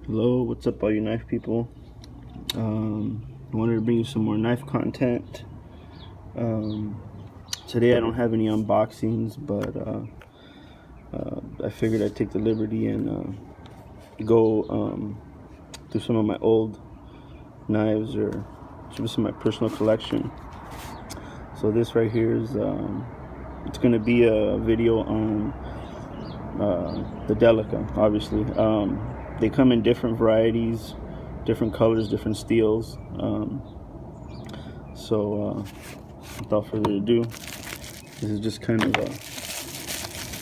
Hello, what's up all you knife people? I wanted to bring you some more knife content. Today I don't have any unboxings, but I figured I'd take the liberty and go through some of my old knives or some of my personal collection. So this right here is it's going to be a video on the Delica, obviously. They come in different varieties, different colors, different steels. Without further ado, this is just kind of a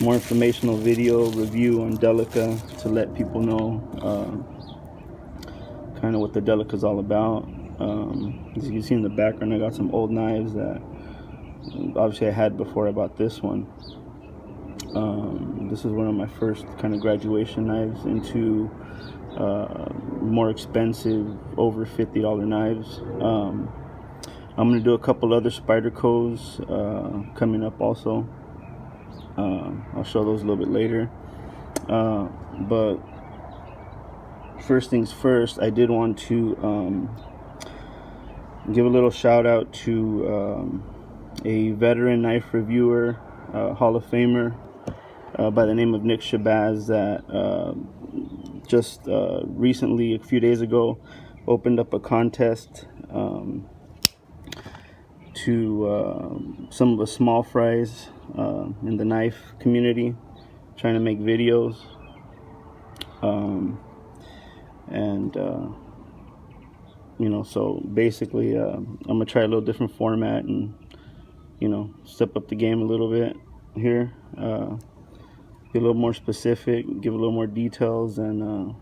more informational video review on Delica to let people know kind of what the Delica is all about. As you can see in the background, I got some old knives that obviously I had before I bought this one. This is one of my first kind of graduation knives into more expensive, over $50 knives. I'm going to do a couple other Spydercos coming up also. I'll show those a little bit later. But first things first, I did want to give a little shout out to a veteran knife reviewer, Hall of Famer, by the name of Nick Shabazz, that just recently, a few days ago, opened up a contest to some of the small fries in the knife community, trying to make videos, you know, so basically I'm gonna try a little different format and, you know, step up the game a little bit here, be a little more specific, give a little more details, and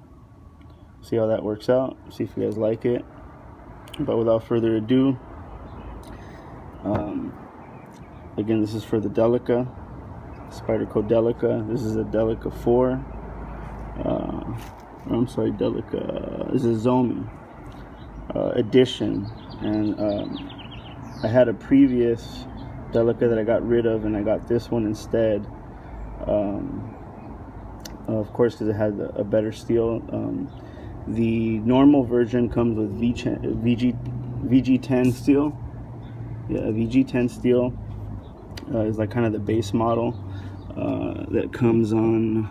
see how that works out, see if you guys like it. But without further ado, again, this is for the Delica, Spyderco Delica. This is a Delica 4. I'm sorry, Delica. This is Zome edition, and I had a previous Delica that I got rid of, and I got this one instead. Of course, because it had a better steel. The normal version comes with VG10 steel. Yeah, VG10 steel is like kind of the base model that comes on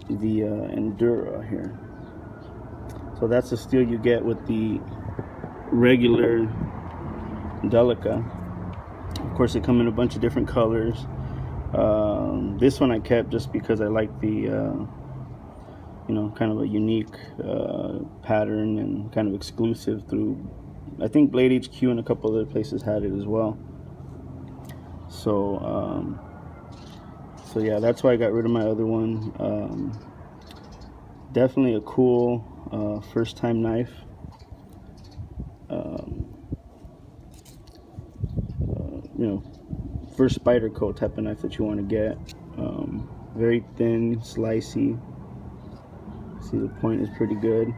the Endura here. So that's the steel you get with the regular Delica. Of course, they come in a bunch of different colors. This one I kept just because I like the you know, kind of a unique pattern and kind of exclusive through, I think Blade HQ and a couple other places had it as well. So so yeah, that's why I got rid of my other one. Definitely a cool first time knife. You know, first Spyderco type of knife that you want to get. Very thin, slicey. See, the point is pretty good.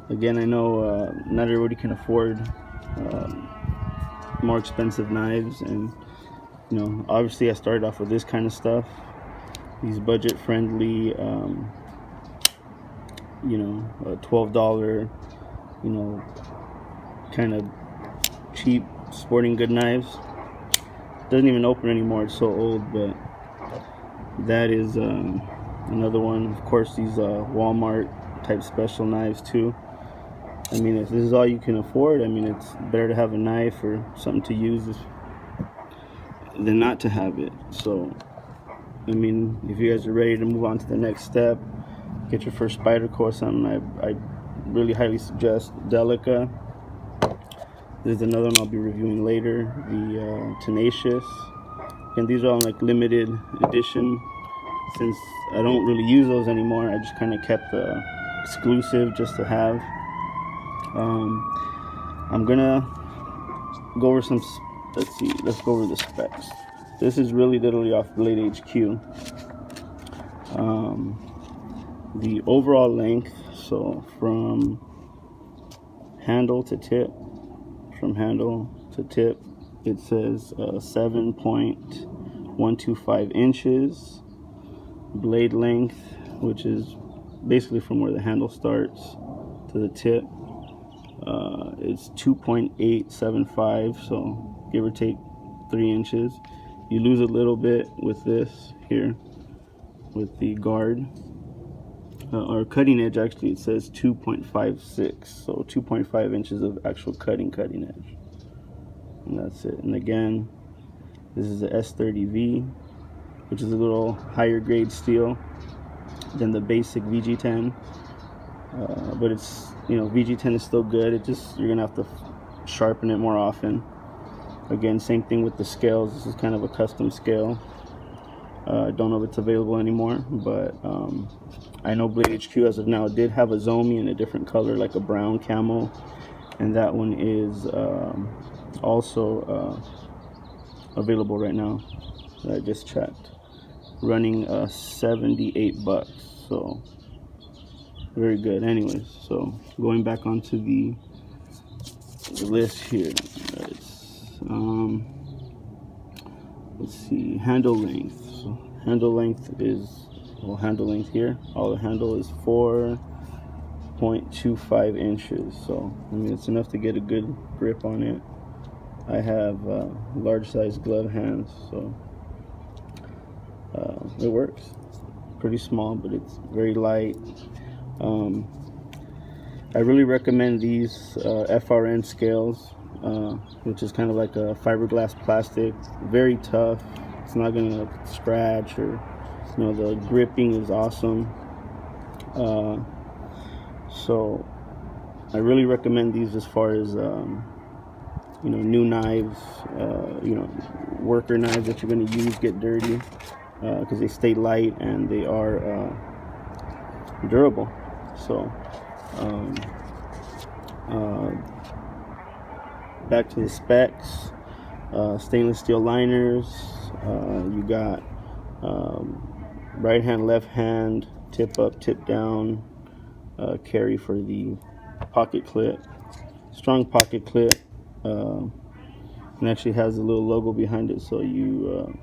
Again, I know not everybody can afford more expensive knives, and you know, obviously I started off with this kind of stuff, these budget friendly, you know, $12, you know, kind of cheap sporting good knives. Doesn't even open anymore, it's so old. But that is another one. Of course, these Walmart type special knives too. I mean, if this is all you can afford, I mean, it's better to have a knife or something to use than not to have it. So I mean, if you guys are ready to move on to the next step, get your first Spyderco or something, I really highly suggest Delica. There's another one I'll be reviewing later, the Tenacious. And these are all like limited edition. Since I don't really use those anymore, I just kind of kept the exclusive just to have. I'm gonna go over some, let's see, let's go over the specs. This is really literally off Blade HQ. The overall length, so from handle to tip, it says 7.125 inches. blade length, which is basically from where the handle starts to the tip. It's 2.875, so give or take 3 inches. You lose a little bit with this here, with the guard. Our cutting edge, actually, it says 2.56, so 2.5 inches of actual cutting edge. And that's it. And again, this is the S30V, which is a little higher grade steel than the basic VG10. But it's, you know, VG10 is still good. It just, you're gonna have to sharpen it more often. Again, same thing with the scales. This is kind of a custom scale. I don't know if it's available anymore, but I know Blade HQ as of now did have a Zome in a different color, like a brown camo, and that one is also available right now. I just checked, running $78, so very good. Anyways, so going back onto the list here, let's see, handle length. So handle length is, well, handle length here, all the handle is 4.25 inches. So I mean, it's enough to get a good grip on it. I have large size glove hands, so it works. Pretty small, but it's very light. I really recommend these FRN scales, which is kind of like a fiberglass plastic, very tough. It's not gonna scratch, or, you know, the gripping is awesome. So I really recommend these as far as you know, new knives, you know, worker knives that you're gonna use get dirty, because they stay light and they are durable. So back to the specs. Stainless steel liners. You got right hand, left hand, tip up, tip down, carry for the pocket clip, strong pocket clip, and actually has a little logo behind it, so you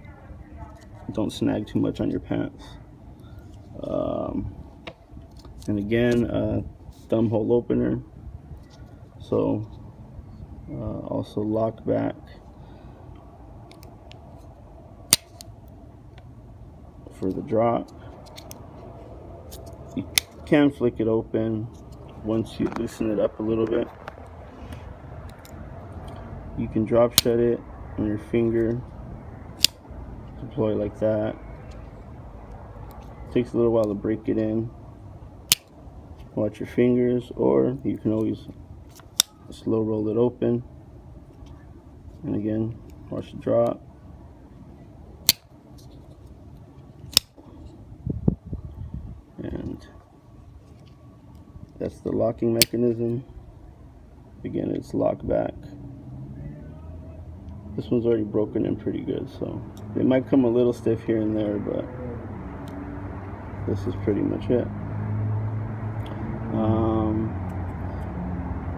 don't snag too much on your pants. And again, thumb hole opener, so also lock back for the drop. You can flick it open once you loosen it up a little bit. You can drop shut it on your finger, deploy like that. Takes a little while to break it in. Watch your fingers, or you can always slow roll it open. And again, watch the drop. And that's the locking mechanism. Again, it's lock back. This one's already broken in pretty good, so it might come a little stiff here and there, but this is pretty much it.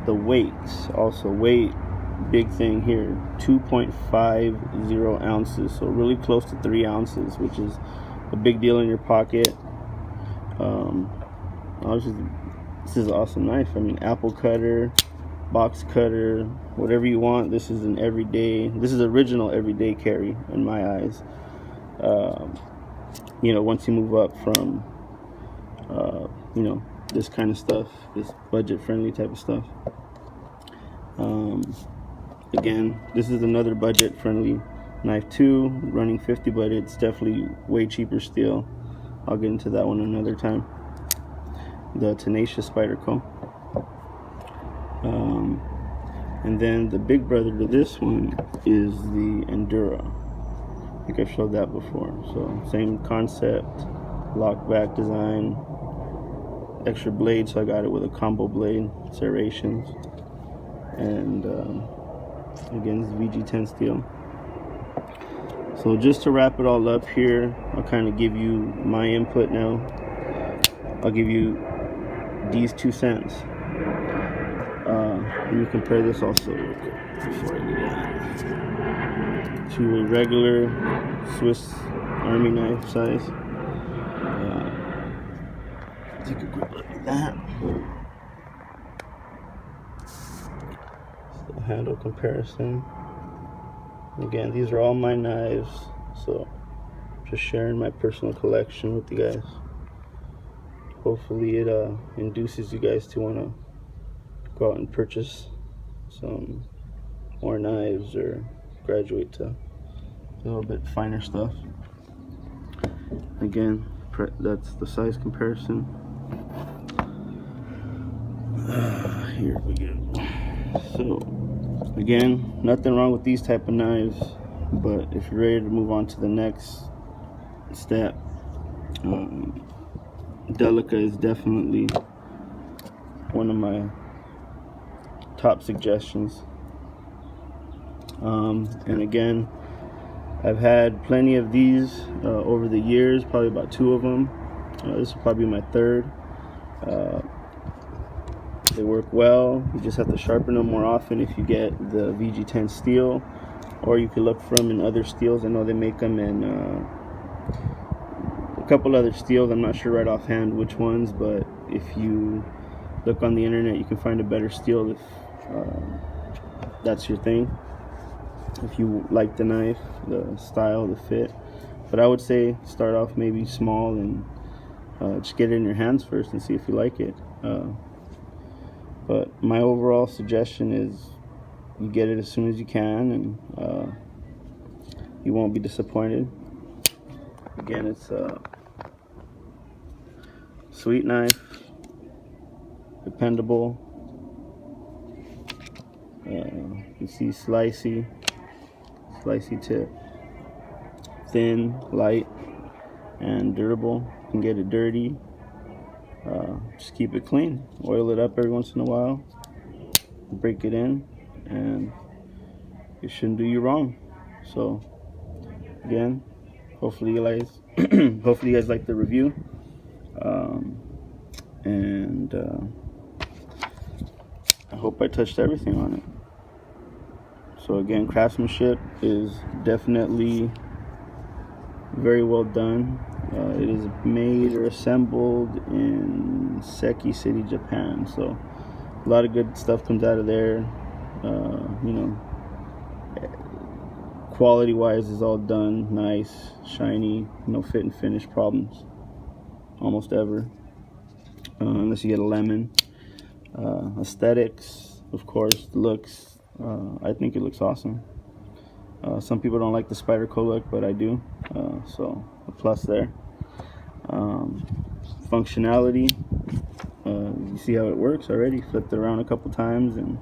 The weights, also weight, big thing here, 2.50 ounces, so really close to 3 ounces, which is a big deal in your pocket. Obviously, this is an awesome knife. I mean, apple cutter, box cutter, whatever you want. This is an everyday, this is original everyday carry in my eyes. You know, once you move up from you know, this kind of stuff, this budget friendly type of stuff. Again, this is another budget friendly knife too, running 50, but it's definitely way cheaper steel. I'll get into that one another time. The Tenacious Spyderco. And then the big brother to this one is the Endura. I think I've showed that before. So same concept, lock back design, extra blade, so I got it with a combo blade, serrations, and again, this is VG10 steel. So just to wrap it all up here, I'll kind of give you my input now. I'll give you these 2 cents. Let me compare this also real quick before I get it to a regular Swiss Army knife size. Take a quick look at that. So handle comparison. Again, these are all my knives, so just sharing my personal collection with you guys. Hopefully it induces you guys to want to go out and purchase some more knives or graduate to a little bit finer stuff. Again, that's the size comparison. Here we go. So again, nothing wrong with these type of knives, but if you're ready to move on to the next step, Delica is definitely one of my top suggestions. And again, I've had plenty of these over the years, probably about 2 of them. This will probably be my 3rd. They work well. You just have to sharpen them more often if you get the VG10 steel, or you can look for them in other steels. I know they make them in a couple other steels. I'm not sure right offhand which ones, but if you look on the internet, you can find a better steel if that's your thing. If you like the knife, the style, the fit. But I would say start off maybe small and just get it in your hands first and see if you like it. But my overall suggestion is you get it as soon as you can, and you won't be disappointed. Again, it's a sweet knife, dependable. You see slicey tip, thin, light, and durable. You can get it dirty. Just keep it clean. Oil it up every once in a while. Break it in, and it shouldn't do you wrong. So again, hopefully you guys like the review, and I hope I touched everything on it. So again, craftsmanship is definitely very well done. It is made or assembled in Seki City, Japan. So a lot of good stuff comes out of there. You know, quality wise is all done nice, shiny, no fit and finish problems almost ever, unless you get a lemon. Aesthetics, of course, looks, I think it looks awesome. Some people don't like the Spyderco look, but I do, so a plus there. Functionality, you see how it works already. Flipped it around a couple times, and